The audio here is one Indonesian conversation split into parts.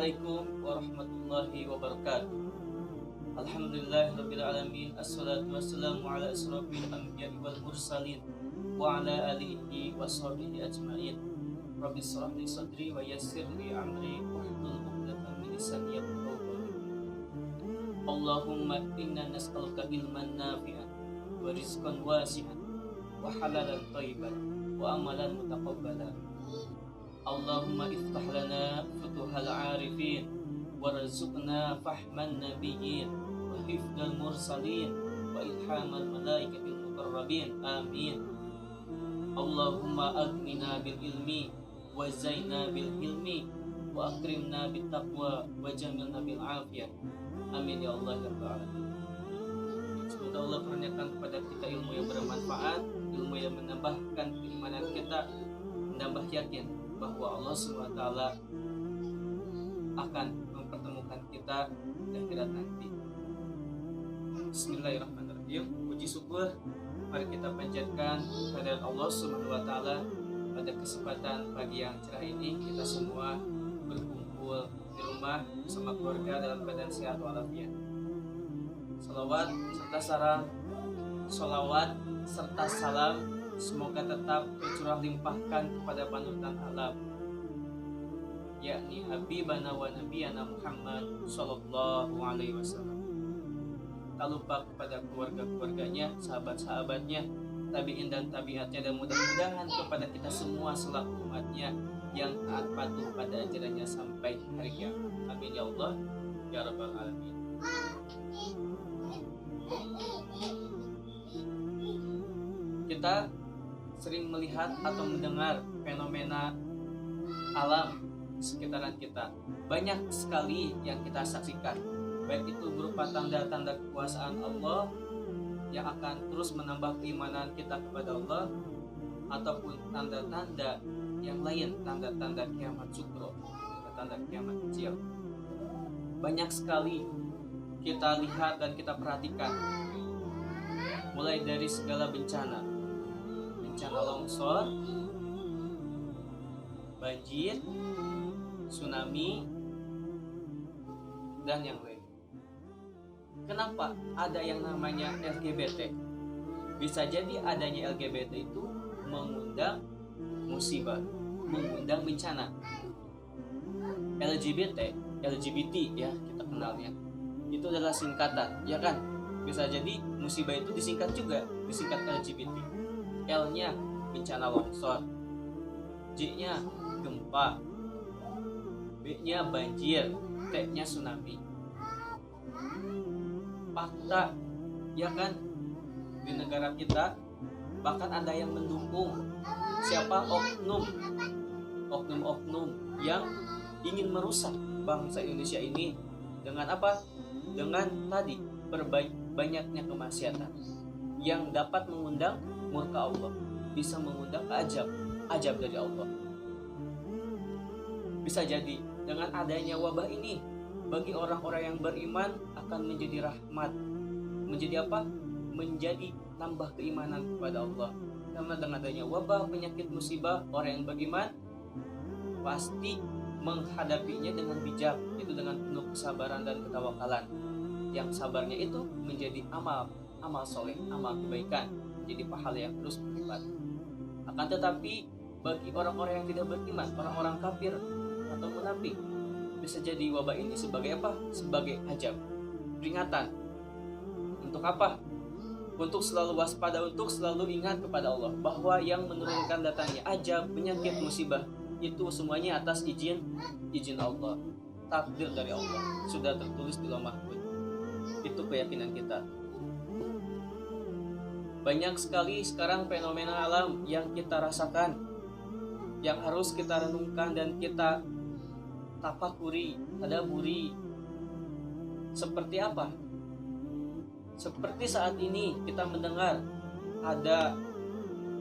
Assalamualaikum warahmatullahi wabarakatuh. Alhamdulillahirabbil alamin. Assalatu wassalamu ala asrofil anbiya'i wal mursalin wa ala alihi wa sahbihi ajmain. Rabbi shrah li sadri wa yassir li amri wahlul 'uqdatam min lisani yafqahu qawli. Allahumma inna nas'aluka ilman nafi'an wa rizqan wasi'an wa halalan thayyiban wa amalan mutaqabbalan. Allahumma iftah lana futuhal arifin warzuqna fahman nabiyyin wa hifdzal mursalin wa ilhamal malaikatil muqarrabin. Amin. Allahumma aghnina bil ilmi wa zaina bil hilmi wa akrimna bit taqwa wa jamilna bil afiyah. Amin ya Allah ya rabbal alamin. Semoga Allah kurniakan kepada kita ilmu yang bermanfaat, ilmu yang menambahkan keimanan kita, menambah yakin bahwa Allah SWT akan mempertemukan kita di akhirat nanti. Bismillahirrahmanirrahim. Puji syukur mari kita panjatkan kepada Allah SWT. Pada kesempatan pagi yang cerah ini kita semua berkumpul di rumah bersama keluarga dalam keadaan sehat walafiat. Salawat serta salam semoga tetap tercurah limpahkan kepada panutan alam, yakni Habibana wa Nabiyana Muhammad Sallallahu Alaihi Wasallam. Tak lupa kepada keluarga-keluarganya, sahabat-sahabatnya, tabi'in dan tabi'atnya, dan mudah-mudahan kepada kita semua selaku umatnya yang taat patuh pada ajarannya sampai hari kiamat. Amin ya Allah ya rabbal alamin. Kita sering melihat atau mendengar fenomena alam di sekitaran kita. Banyak sekali yang kita saksikan, baik itu berupa tanda-tanda kekuasaan Allah yang akan terus menambah keimanan kita kepada Allah, ataupun tanda-tanda yang lain, tanda-tanda kiamat sugro, tanda kiamat kecil. Banyak sekali kita lihat dan kita perhatikan, mulai dari segala bencana longsor, banjir, tsunami, dan yang lain. Kenapa ada yang namanya LGBT? Bisa jadi adanya LGBT itu mengundang musibah, mengundang bencana. LGBT ya kita kenalnya, itu adalah singkatan, ya kan? Bisa jadi musibah itu disingkat juga, disingkat LGBT. L-nya bencana longsor, J-nya gempa, B-nya banjir, T-nya tsunami. Fakta, ya kan, di negara kita bahkan ada yang mendukung siapa oknum yang ingin merusak bangsa Indonesia ini dengan apa? Dengan tadi banyaknya kemaksiatan yang dapat mengundang murka Allah, bisa mengundang ajab dari Allah. Bisa jadi dengan adanya wabah ini bagi orang-orang yang beriman akan menjadi rahmat, menjadi apa? Menjadi nambah keimanan kepada Allah. Karena dengan adanya wabah, penyakit, musibah, orang yang beriman pasti menghadapinya dengan bijak, itu dengan penuh kesabaran dan ketawakalan. Yang sabarnya itu menjadi amal soleh, amal kebaikan, jadi pahala yang terus berlipat. Akan tetapi bagi orang-orang yang tidak beriman, orang-orang kafir atau munafik, bisa jadi wabah ini sebagai apa? Sebagai ajab, peringatan. Untuk apa? Untuk selalu waspada, untuk selalu ingat kepada Allah bahwa yang menurunkan datangnya ajab, penyakit, musibah itu semuanya atas izin Allah, takdir dari Allah, sudah tertulis di Lauh Mahfuz. Itu keyakinan kita. Banyak sekali sekarang fenomena alam yang kita rasakan, yang harus kita renungkan dan kita tafakuri, tadabburi. Seperti apa? Seperti saat ini kita mendengar ada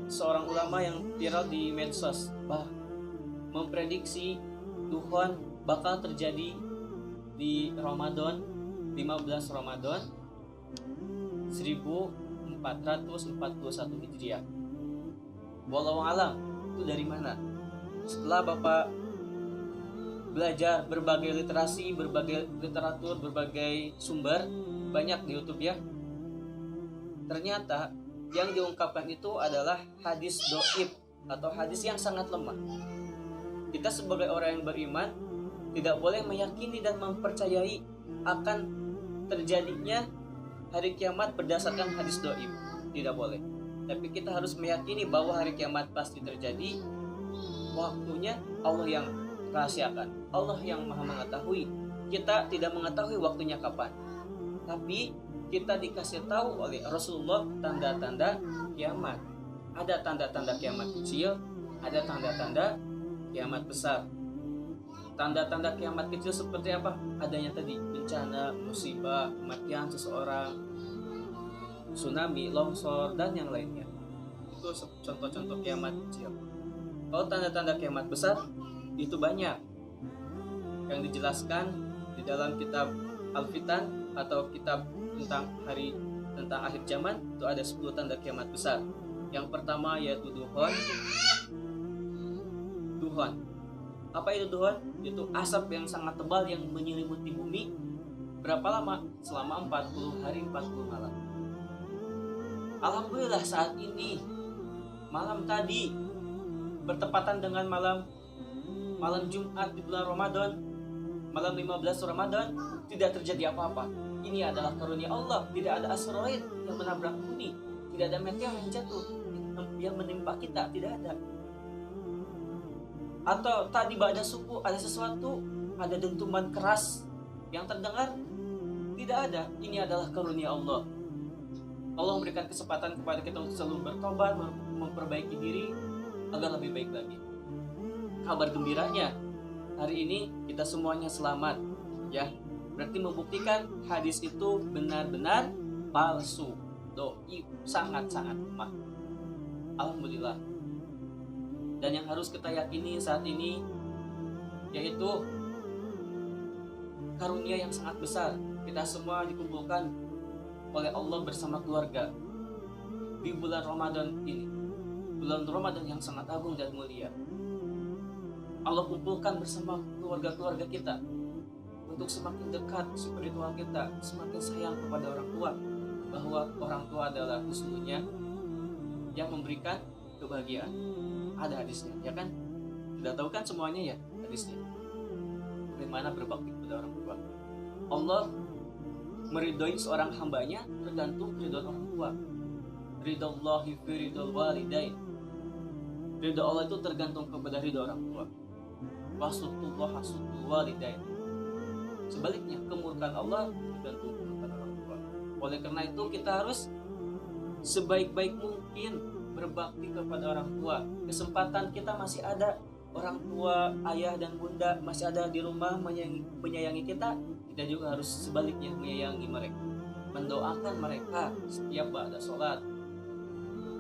seorang ulama yang viral di medsos, memprediksi Duhon bakal terjadi di Ramadan, 15 Ramadan 1441 Hijriah. Wallahu alam, itu dari mana? Setelah Bapak belajar berbagai literasi, berbagai literatur, berbagai sumber banyak di YouTube ya. Ternyata yang diungkapkan itu adalah hadis doib atau hadis yang sangat lemah. Kita sebagai orang yang beriman tidak boleh meyakini dan mempercayai akan terjadinya hari kiamat berdasarkan hadis doib. Tidak boleh. Tapi kita harus meyakini bahwa hari kiamat pasti terjadi. Waktunya Allah yang rahasiakan, Allah yang maha mengetahui. Kita tidak mengetahui waktunya kapan, tapi kita dikasih tahu oleh Rasulullah tanda-tanda kiamat. Ada tanda-tanda kiamat kecil, ada tanda-tanda kiamat besar. Tanda-tanda kiamat kecil seperti apa? Adanya tadi bencana, musibah, kematian seseorang, tsunami, longsor, dan yang lainnya. Itu contoh-contoh kiamat kecil. Kalau tanda-tanda kiamat besar itu banyak yang dijelaskan di dalam kitab Al-Fitan atau kitab tentang akhir zaman. Itu ada 10 tanda kiamat besar. Yang pertama yaitu duhon. Apa itu duhon? Itu asap yang sangat tebal yang menyelimuti bumi. Berapa lama? Selama 40 hari 40 malam. Alhamdulillah saat ini malam tadi bertepatan dengan malam Jumat di bulan Ramadan, malam 15 Ramadan, tidak terjadi apa-apa. Ini adalah karunia Allah. Tidak ada asteroid yang menabrak bumi, tidak ada meteor yang jatuh yang menimpa kita, tidak ada. Atau tadi pada subuh ada sesuatu, ada dentuman keras yang terdengar, tidak ada. Ini adalah karunia Allah. Allah memberikan kesempatan kepada kita untuk selalu bertobat, memperbaiki diri agar lebih baik lagi. Kabar gembiranya, hari ini kita semuanya selamat, ya. Berarti membuktikan hadis itu benar-benar palsu, doi, sangat-sangat lemah. Alhamdulillah. Dan yang harus kita yakini saat ini yaitu karunia yang sangat besar. Kita semua dikumpulkan oleh Allah bersama keluarga di bulan Ramadan ini, bulan Ramadan yang sangat agung dan mulia. Allah kumpulkan bersama keluarga-keluarga kita untuk semakin dekat spiritual kita, semakin sayang kepada orang tua, bahwa orang tua adalah sesungguhnya yang memberikan kebahagiaan. Ada hadisnya, ya kan? Sudah tahu kan semuanya ya hadisnya. Bagaimana berbakti kepada orang tua. Allah meridhoi seorang hambanya tergantung ridho orang tua. Ridhallahi fi ridhal walidain. Ridho Allah itu tergantung kepada ridho orang tua. Wasutullah hasutul walidain. Sebaliknya, kemurkaan Allah tergantung kepada orang tua. Oleh karena itu kita harus sebaik-baik mungkin berbakti kepada orang tua. Kesempatan kita masih ada. Orang tua, ayah dan bunda masih ada di rumah menyayangi kita. Kita juga harus sebaliknya menyayangi mereka, mendoakan mereka setiap ba'da sholat,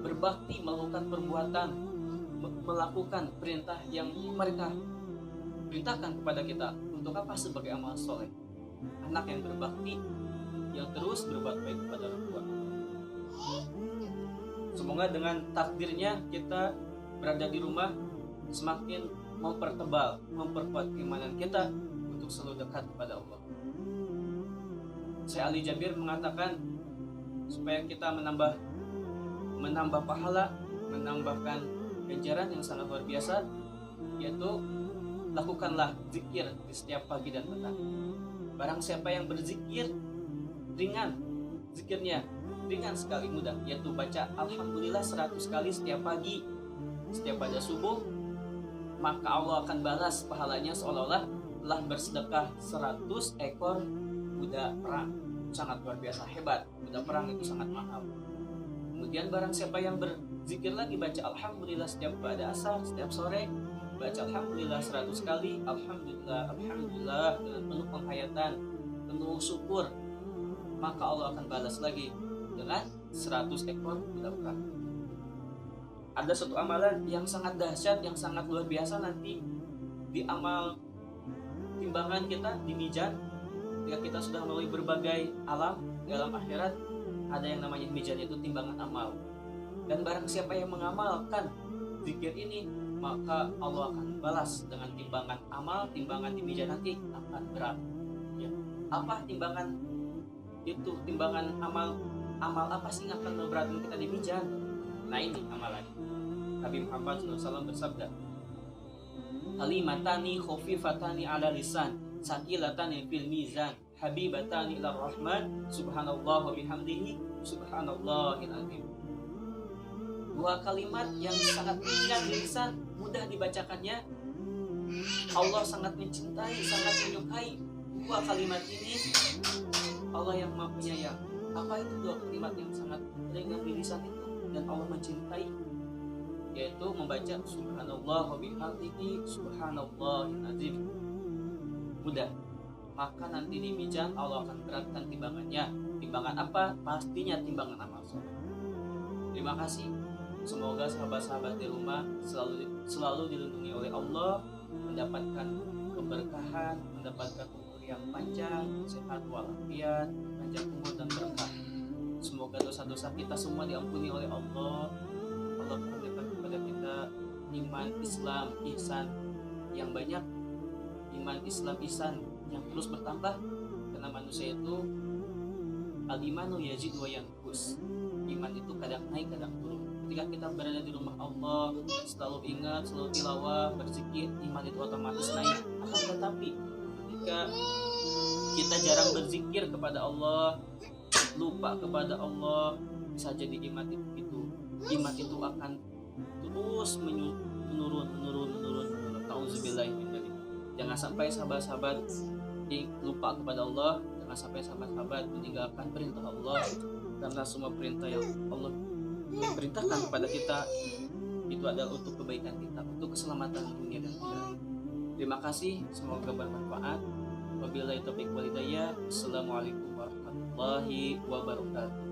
berbakti, melakukan perbuatan, melakukan perintah yang mereka perintahkan kepada kita. Untuk apa? Sebagai amal soleh. Anak yang berbakti, yang terus berbuat baik kepada orang tua. Semoga dengan takdirnya kita berada di rumah semakin memperkuat keimanan kita untuk selalu dekat kepada Allah. Syekh Ali Jabir mengatakan supaya kita menambah pahala, menambahkan ganjaran yang sangat luar biasa, yaitu lakukanlah zikir di setiap pagi dan petang. Barang siapa yang berzikir ringan, zikirnya ringan sekali, mudah, yaitu baca Alhamdulillah 100 kali setiap pagi, setiap pada subuh, maka Allah akan balas pahalanya seolah-olah telah bersedekah 100 ekor kuda perang. Sangat luar biasa, hebat. Kuda perang itu sangat mahal. Kemudian barang siapa yang berzikir lagi, baca Alhamdulillah setiap pada asar, setiap sore, baca Alhamdulillah 100 kali, Alhamdulillah, Alhamdulillah, dengan penuh penghayatan, penuh syukur, maka Allah akan balas lagi dengan 100 ekor kuda perang. Ada satu amalan yang sangat dahsyat, yang sangat luar biasa nanti di amal timbangan kita, di mizan. Ketika kita sudah melalui berbagai alam di alam akhirat, ada yang namanya mizan, yaitu timbangan amal. Dan barang siapa yang mengamalkan zikir ini, maka Allah akan balas dengan timbangan amal. Timbangan di meja nanti akan berat. Ya. Apa timbangan itu? Timbangan amal apa sih yang akan memberatkan kita di mizan? Nah, ini amalan. Nabi Muhammad SAW bersabda, kalimatani khafifatani ala lisan, saqilatani fil mizan, habibatani ilar rahman, subhanallah wa bihamdihi, subhanallahil azim. Dua kalimat yang sangat ringan di lisan, mudah dibacakannya. Allah sangat mencintai, sangat menyukai. Dua kalimat ini Allah yang Maha Penyayang. Apa itu dua kalimat yang sangat ringan di lisan itu dan Allah mencintai? Yaitu membaca subhanallah wa bihamdihi, subhanallahil azim. Mudah. Maka nanti di mizan Allah akan beratkan timbangannya. Timbangan apa? Pastinya timbangan amal soleh. Terima kasih. Semoga sahabat-sahabat di rumah selalu dilindungi oleh Allah, mendapatkan keberkahan, mendapatkan umur yang panjang, sehat walafiat, panjang umur dan berkah. Semoga dosa-dosa kita semua diampuni oleh Allah. Allah memberikan kepada kita iman, Islam, ihsan yang banyak. Iman, Islam, ihsan yang terus bertambah. Karena manusia itu al-imanu yazid wa yanqus. Iman itu kadang naik, kadang turun. Ketika kita berada di rumah Allah, selalu ingat, selalu tilawah, berzikir, iman itu otomatis naik. Akan tetapi ketika kita jarang berzikir kepada Allah, lupa kepada Allah, bisa jadi iman itu akan terus menurun. Nauzubillahi min dzalik. Jangan sampai sahabat-sahabat lupa kepada Allah, jangan sampai sahabat-sahabat meninggalkan perintah Allah, karena semua perintah yang Allah perintahkan kepada kita itu adalah untuk kebaikan kita, untuk keselamatan dunia dan akhirat. Terima kasih, semoga bermanfaat. Wabillahi taufiq wal hidayah. Assalamualaikum warahmatullahi wabarakatuh.